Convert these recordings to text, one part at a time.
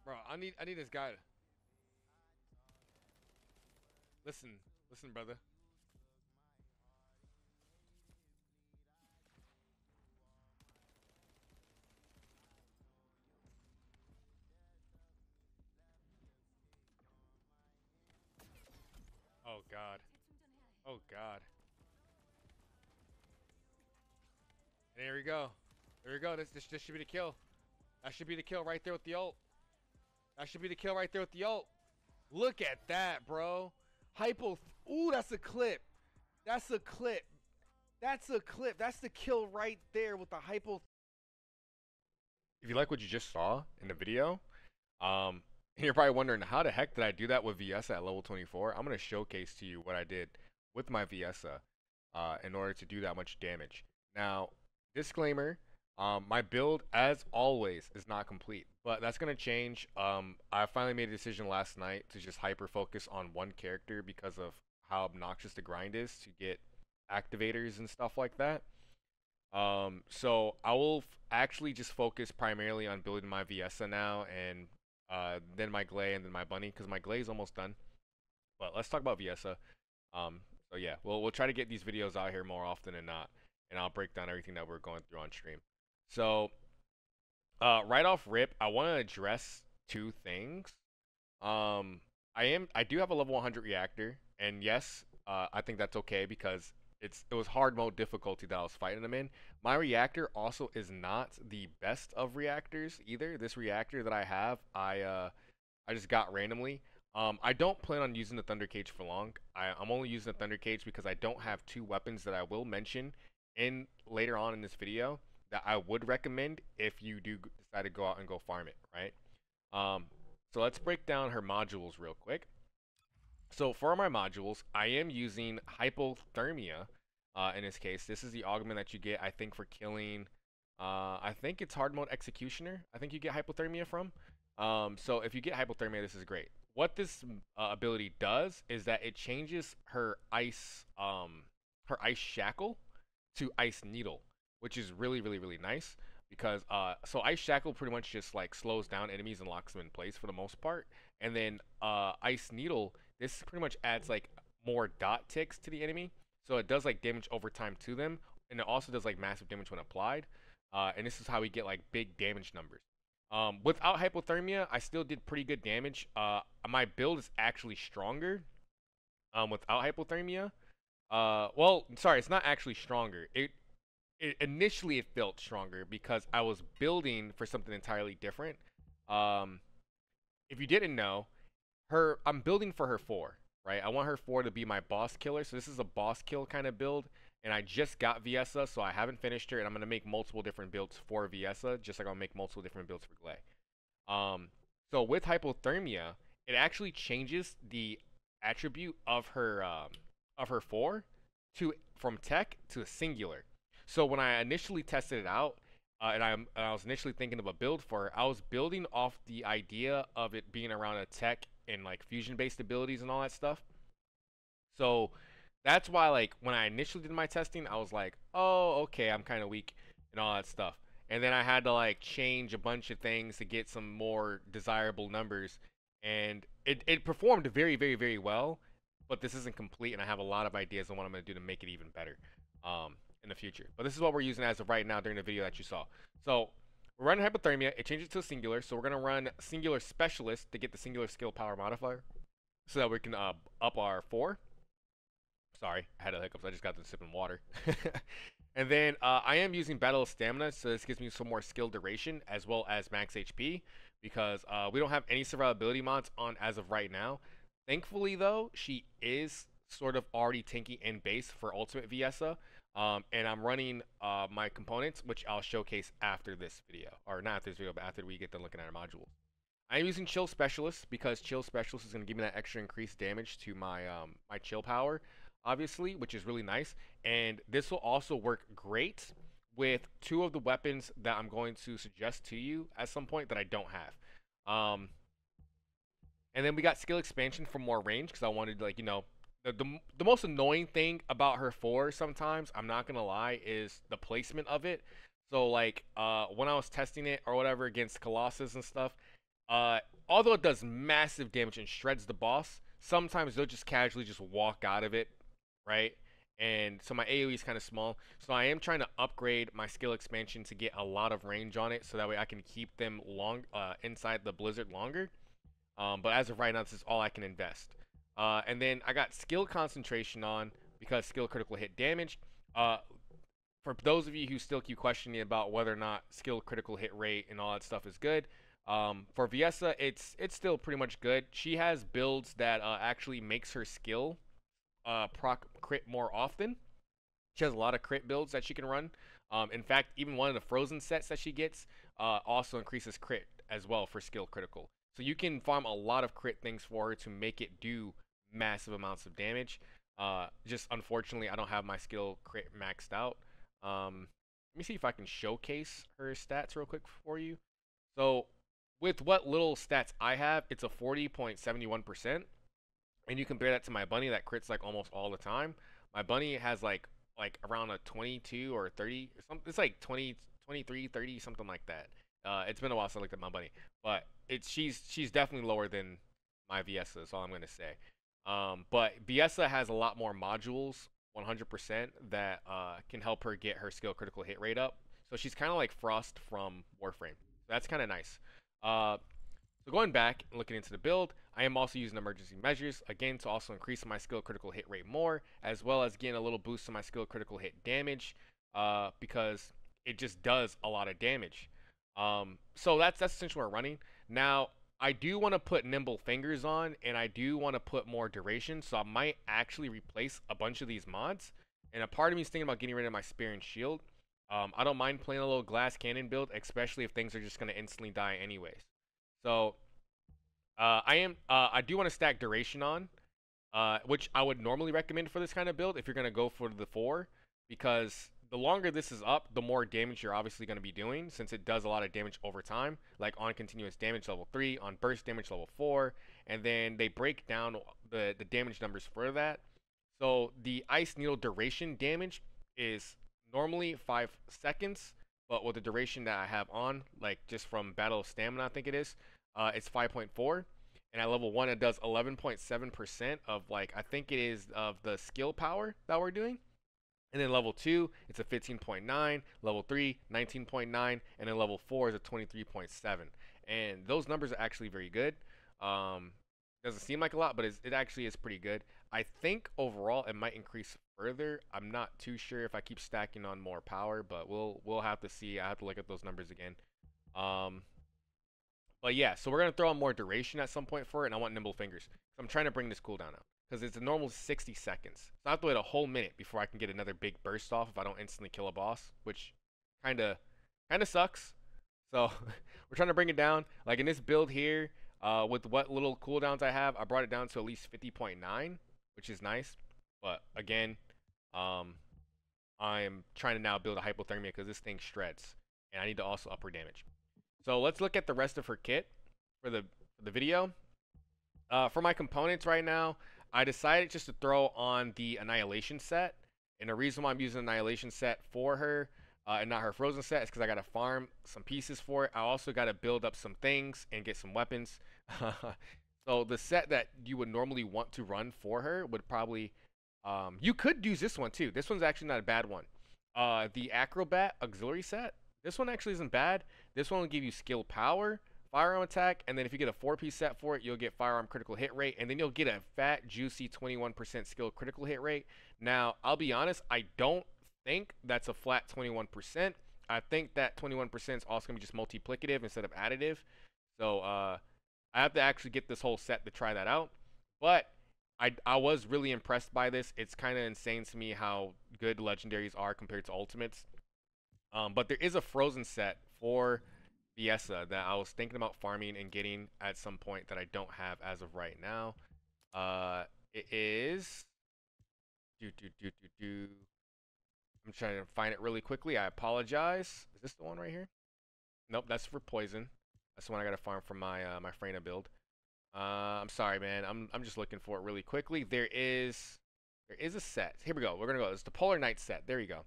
Bro, I need this guy. Listen, listen, brother. Oh God. Oh God. And here we go. There we go. This should be the kill. That should be the kill right there with the ult. That should be the kill right there with the ult. Look at that, bro. Hypo. Ooh, that's a clip. That's a clip. That's a clip. That's the kill right there with the hypo. If you like what you just saw in the video, and you're probably wondering how the heck did I do that with Viessa at level 24? I'm gonna showcase to you what I did with my Viessa in order to do that much damage. Now, disclaimer, my build, as always, is not complete, but that's gonna change. I finally made a decision last night to just hyper focus on one character because of how obnoxious the grind is to get activators and stuff like that. So I will actually just focus primarily on building my Viessa now, and then my Glay, and then my Bunny, because my Glay is almost done. But let's talk about Viessa. So yeah, we'll try to get these videos out here more often than not, and I'll break down everything that we're going through on stream. So right off rip, I want to address two things. I do have a level 100 reactor, and yes, I think that's okay because it was hard mode difficulty that I was fighting them in. My reactor also is not the best of reactors either. This reactor that I have, I just got randomly. I don't plan on using the Thunder Cage for long. I'm only using the Thunder Cage because I don't have two weapons that I will mention in later on in this video that I would recommend if you do decide to go out and go farm it, right? So let's break down her modules real quick. So for my modules, I am using hypothermia. In this case, this is the augment that you get, I think, for killing. I think it's hard mode executioner. I think you get hypothermia from. So if you get hypothermia, this is great. What this ability does is that it changes her ice shackle to ice needle, which is really nice because so ice shackle pretty much just like slows down enemies and locks them in place for the most part, and then ice needle, this pretty much adds like more dot ticks to the enemy, so it does like damage over time to them, and it also does like massive damage when applied, and this is how we get like big damage numbers. Without hypothermia, I still did pretty good damage. My build is actually stronger without hypothermia. Well, sorry, it's not actually stronger. Initially it felt stronger because I was building for something entirely different. Um, if you didn't know, I'm building for her 4, right? I want her 4 to be my boss killer. So this is a boss kill kind of build, and I just got Viessa, so I haven't finished her, and I'm gonna make multiple different builds for Viessa, just like I'll make multiple different builds for Glay. So with hypothermia, it actually changes the attribute of her 4 to from tech to singular. So when I initially tested it out, and I was initially thinking of a build for her, I was building off the idea of it being around a tech and like fusion-based abilities and all that stuff. So that's why, like, when I initially did my testing, I was like, oh, okay, I'm kind of weak and all that stuff. And then I had to like change a bunch of things to get some more desirable numbers, and it performed very well. But this isn't complete, and I have a lot of ideas on what I'm gonna do to make it even better. In the future. But this is what we're using as of right now during the video that you saw. So we're running hypothermia. It changes to a singular. So we're going to run singular specialist to get the singular skill power modifier so that we can up our 4. Sorry, I had a hiccups. I just got to sipping water. And then I am using battle of stamina. So this gives me some more skill duration as well as max HP because we don't have any survivability mods on as of right now. Thankfully, though, she is sort of already tanky in base for ultimate Viessa. And I'm running my components, which I'll showcase after this video. Or not after this video, but after we get done looking at our modules. I'm using Chill Specialist because Chill Specialist is going to give me that extra increased damage to my my chill power, obviously, which is really nice. And this will also work great with 2 of the weapons that I'm going to suggest to you at some point that I don't have. And then we got skill expansion for more range because I wanted, like, you know, the most annoying thing about her 4 sometimes, I'm not gonna lie, is the placement of it. So like when I was testing it or whatever against Colossus and stuff, although it does massive damage and shreds the boss, sometimes they'll just casually just walk out of it, right? And so my AoE is kind of small. So I am trying to upgrade my skill expansion to get a lot of range on it, so that way I can keep them inside the blizzard longer. But as of right now, this is all I can invest. And then I got skill concentration on because skill critical hit damage. For those of you who still keep questioning about whether or not skill critical hit rate and all that stuff is good, for Viessa, it's still pretty much good. She has builds that actually makes her skill proc crit more often. She has a lot of crit builds that she can run. In fact, even one of the frozen sets that she gets also increases crit as well for skill critical. So you can farm a lot of crit things for her to make it do massive amounts of damage. Just unfortunately, I don't have my skill crit maxed out. Let me see if I can showcase her stats real quick for you. So with what little stats I have, it's a 40.71%. And you compare that to my bunny that crits like almost all the time. My bunny has like around a 22 or 30 or something. It's like 20, 23, 30, something like that. It's been a while since I looked at my bunny, but she's definitely lower than my Viessa. Is all I'm gonna say. But Viessa has a lot more modules, 100%, that can help her get her skill critical hit rate up. So she's kind of like Frost from Warframe. So that's kind of nice. So going back and looking into the build, I am also using emergency measures, again, to also increase my skill critical hit rate more, as well as getting a little boost to my skill critical hit damage, because it just does a lot of damage. So that's essentially what we're running. Now, I do want to put nimble fingers on, and I do want to put more duration, so I might actually replace a bunch of these mods. And a part of me is thinking about getting rid of my spear and shield. I don't mind playing a little glass cannon build, especially if things are just going to instantly die anyways. So I do want to stack duration on, which I would normally recommend for this kind of build if you're going to go for the 4, because the longer this is up, the more damage you're obviously going to be doing, since it does a lot of damage over time, like on continuous damage level 3, on burst damage level 4, and then they break down the damage numbers for that. So the ice needle duration damage is normally 5 seconds, but with the duration that I have on, like just from Battle of Stamina, I think it is, it's 5.4. And at level 1, it does 11.7% of, like, I think it is of the skill power that we're doing. And then level 2, it's a 15.9. Level 3, 19.9. And then level 4 is a 23.7. And those numbers are actually very good. Doesn't seem like a lot, but it actually is pretty good. I think overall it might increase further. I'm not too sure if I keep stacking on more power, but we'll have to see. I have to look at those numbers again. But yeah, so we're going to throw on more duration at some point for it, and I want nimble fingers. So I'm trying to bring this cooldown up, because it's a normal 60 seconds. So I have to wait a whole minute before I can get another big burst off if I don't instantly kill a boss, which kind of sucks. So we're trying to bring it down. Like in this build here, with what little cooldowns I have, I brought it down to at least 50.9, which is nice. But again, I'm trying to now build a hypothermia because this thing shreds, and I need to also up her damage. So let's look at the rest of her kit for the video. For my components right now, I decided just to throw on the Annihilation set. And the reason why I'm using Annihilation set for her and not her Frozen set is because I got to farm some pieces for it. I also got to build up some things and get some weapons. So the set that you would normally want to run for her would probably... you could use this one too. This one's actually not a bad one. The Acrobat Auxiliary set. This one actually isn't bad. This one will give you skill power, firearm attack, and then if you get a 4-piece set for it, you'll get firearm critical hit rate, and then you'll get a fat, juicy 21% skill critical hit rate. Now, I'll be honest, I don't think that's a flat 21%. I think that 21% is also going to be just multiplicative instead of additive. So, I have to actually get this whole set to try that out. But I was really impressed by this. It's kind of insane to me how good legendaries are compared to ultimates. But there is a Frozen set for Viessa that I was thinking about farming and getting at some point that I don't have as of right now. It is... I'm trying to find it really quickly. I apologize. Is this the one right here? Nope, that's for Poison. That's the one I gotta farm for my my Freyna build. I'm sorry, man. I'm just looking for it really quickly. There is a set. Here we go. We're gonna go. It's the Polar Knight set. There you go.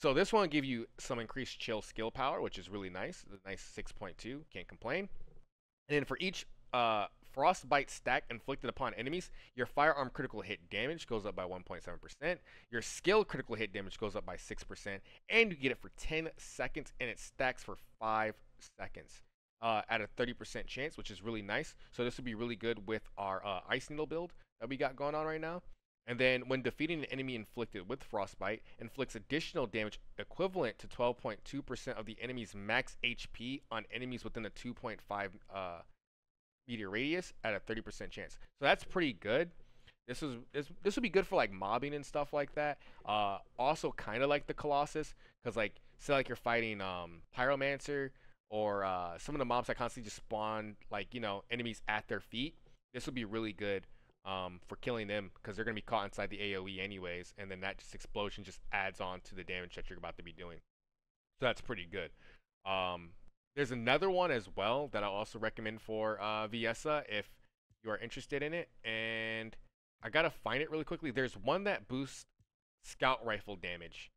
So this one will give you some increased chill skill power, which is really nice. A nice 6.2. Can't complain. And then for each frostbite stack inflicted upon enemies, your firearm critical hit damage goes up by 1.7%, your skill critical hit damage goes up by 6%, and you get it for 10 seconds, and it stacks for 5 seconds at a 30% chance, which is really nice. So this would be really good with our Ice Needle build that we got going on right now. And then when defeating an enemy inflicted with Frostbite, inflicts additional damage equivalent to 12.2% of the enemy's max HP on enemies within a 2.5 meter radius at a 30% chance. So that's pretty good. This would be good for like mobbing and stuff like that. Also kind of like the Colossus, because like say like you're fighting Pyromancer or some of the mobs that constantly just spawn like enemies at their feet. This would be really good for killing them because they're gonna be caught inside the AOE anyways, and then that just explosion just adds on to the damage that you're about to be doing. So that's pretty good. There's another one as well that I'll also recommend for Viessa if you are interested in it, and I gotta find it really quickly. There's one that boosts scout rifle damage.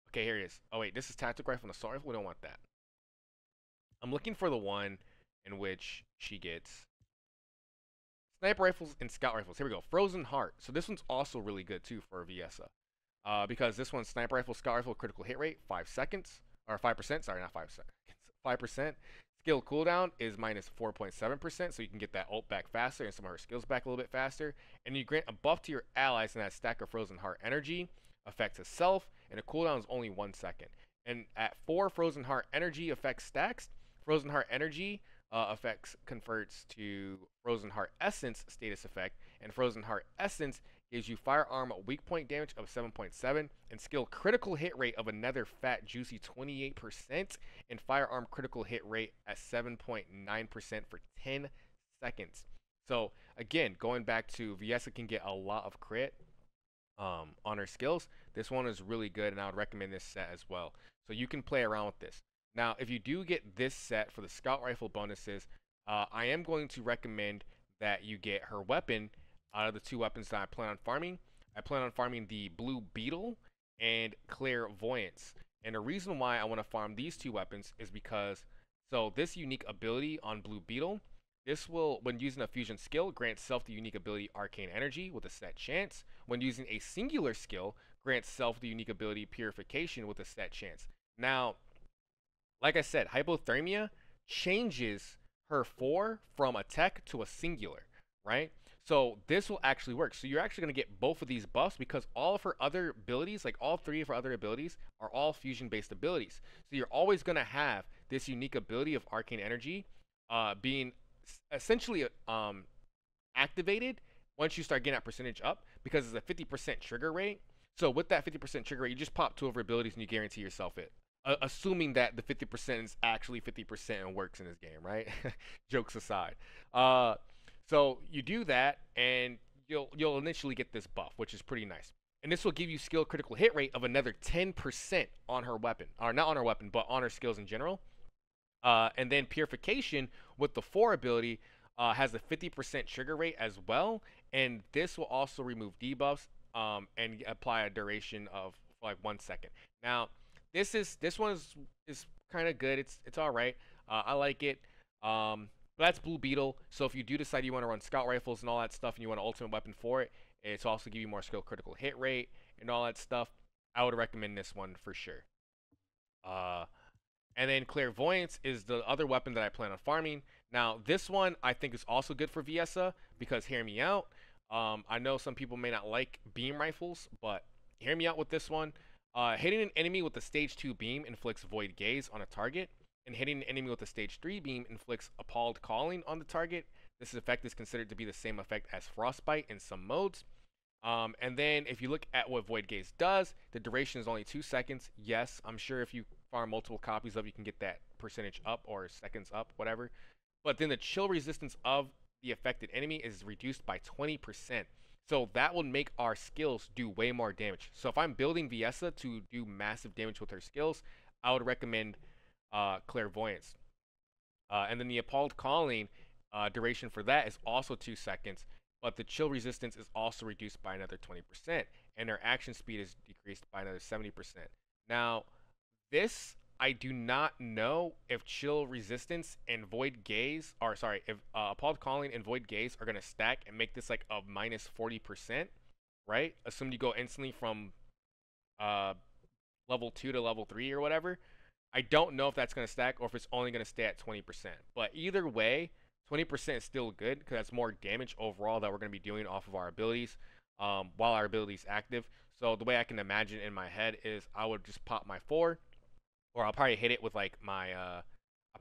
Okay, here it is. Oh wait, this is tactical rifle and assault rifle. We don't want that. I'm looking for the one in which she gets sniper rifles and scout rifles. Here we go. Frozen Heart. So this one's also really good too for Viessa. Because this one's sniper rifle, scout rifle, critical hit rate, 5 seconds. Or 5%. Sorry, not 5 seconds. 5%. Skill cooldown is minus 4.7%. So you can get that ult back faster and some of her skills back a little bit faster. And you grant a buff to your allies in that stack of Frozen Heart energy. Affects itself. And the cooldown is only 1 second. And at 4 Frozen Heart energy effects stacks, Frozen Heart energy effects converts to Frozen Heart Essence status effect, and Frozen Heart Essence gives you firearm weak point damage of 7.7 and skill critical hit rate of another fat juicy 28% and firearm critical hit rate at 7.9% for 10 seconds. So again, going back to Viessa can get a lot of crit on her skills. This one is really good, and I would recommend this set as well. So you can play around with this. Now, if you do get this set for the scout rifle bonuses, I am going to recommend that you get her weapon out of the 2 weapons that I plan on farming. I plan on farming the Blue Beetle and Clairvoyance. And the reason why I want to farm these 2 weapons is because, so this unique ability on Blue Beetle, this will, when using a fusion skill, grant self the unique ability Arcane Energy with a set chance. When using a singular skill, grant self the unique ability Purification with a set chance. Now, like I said, Hypothermia changes her 4 from a tech to a singular, right? So this will actually work. So you're actually going to get both of these buffs because all of her other abilities, like all 3 of her other abilities, are all fusion-based abilities. So you're always going to have this unique ability of Arcane Energy being essentially activated once you start getting that percentage up because it's a 50% trigger rate. So with that 50% trigger rate, you just pop 2 of her abilities and you guarantee yourself it. Assuming that the 50% is actually 50% and works in this game, right? Jokes aside. So you do that, and you'll initially get this buff, which is pretty nice. And this will give you skill critical hit rate of another 10% on her weapon. Or not on her weapon, but on her skills in general. And then Purification with the 4 ability has a 50% trigger rate as well. And this will also remove debuffs and apply a duration of like 1 second. Now, this one is kind of good. It's all right. I like it. But that's Blue Beetle. So if you do decide you want to run scout rifles and all that stuff, and you want an ultimate weapon for it, it's also give you more skill critical hit rate and all that stuff. I would recommend this one for sure. And then Clairvoyance is the other weapon that I plan on farming. Now this one I think is also good for Viessa because hear me out. I know some people may not like beam rifles, but hear me out with this one. Hitting an enemy with a stage 2 beam inflicts Void Gaze on a target, and hitting an enemy with a stage 3 beam inflicts Appalled Calling on the target. This effect is considered to be the same effect as Frostbite in some modes. And then if you look at what Void Gaze does, the duration is only 2 seconds. Yes, I'm sure if you farm multiple copies of it, you can get that percentage up or seconds up, whatever. But then the chill resistance of the affected enemy is reduced by 20%. So that will make our skills do way more damage. So if I'm building Viessa to do massive damage with her skills, I would recommend Clairvoyance. And then the Appalled Calling duration for that is also 2 seconds, but the chill resistance is also reduced by another 20%, and her action speed is decreased by another 70%. Now, this I do not know if chill resistance and void gaze, or sorry, if appalled calling and void gaze are gonna stack and make this like a minus 40%, right? Assume you go instantly from uh level 2 to level 3 or whatever. I don't know if that's going to stack or if it's only going to stay at 20%. But either way, 20% is still good because that's more damage overall that we're going to be doing off of our abilities while our ability is active. So the way I can imagine in my head is I would just pop my 4, or I'll probably hit it with like my I'll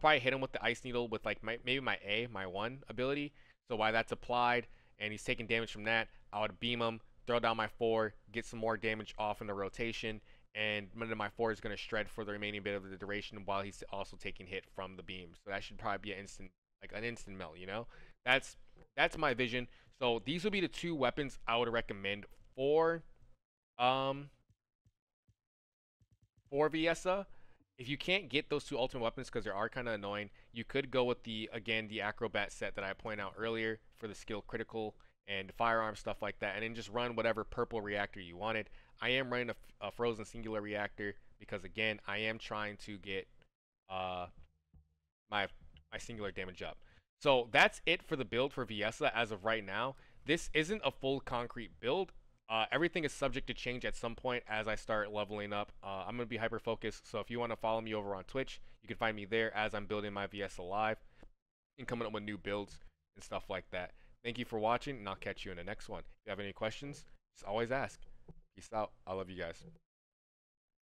probably hit him with the ice needle with like maybe my 1 ability. So while that's applied and he's taking damage from that, I would beam him, throw down my 4, get some more damage off in the rotation, and my 4 is going to shred for the remaining bit of the duration while he's also taking hit from the beam. So that should probably be an instant melt, you know? That's that's my vision. So these would be the 2 weapons I would recommend for um for Viessa. If you can't get those 2 ultimate weapons because they are kind of annoying, you could go with the acrobat set that I pointed out earlier for the skill critical and firearm stuff like that, and then just run whatever purple reactor you wanted. I am running a frozen singular reactor because again, I am trying to get uh my my singular damage up. So that's it for the build for Viessa as of right now. This isn't a full concrete build. Everything is subject to change at some point as I start leveling up. I'm going to be hyper focused, so if you want to follow me over on Twitch, you can find me there as I'm building my Viessa live and coming up with new builds and stuff like that. Thank you for watching, and I'll catch you in the next one. If you have any questions, just always ask. Peace out. I love you guys.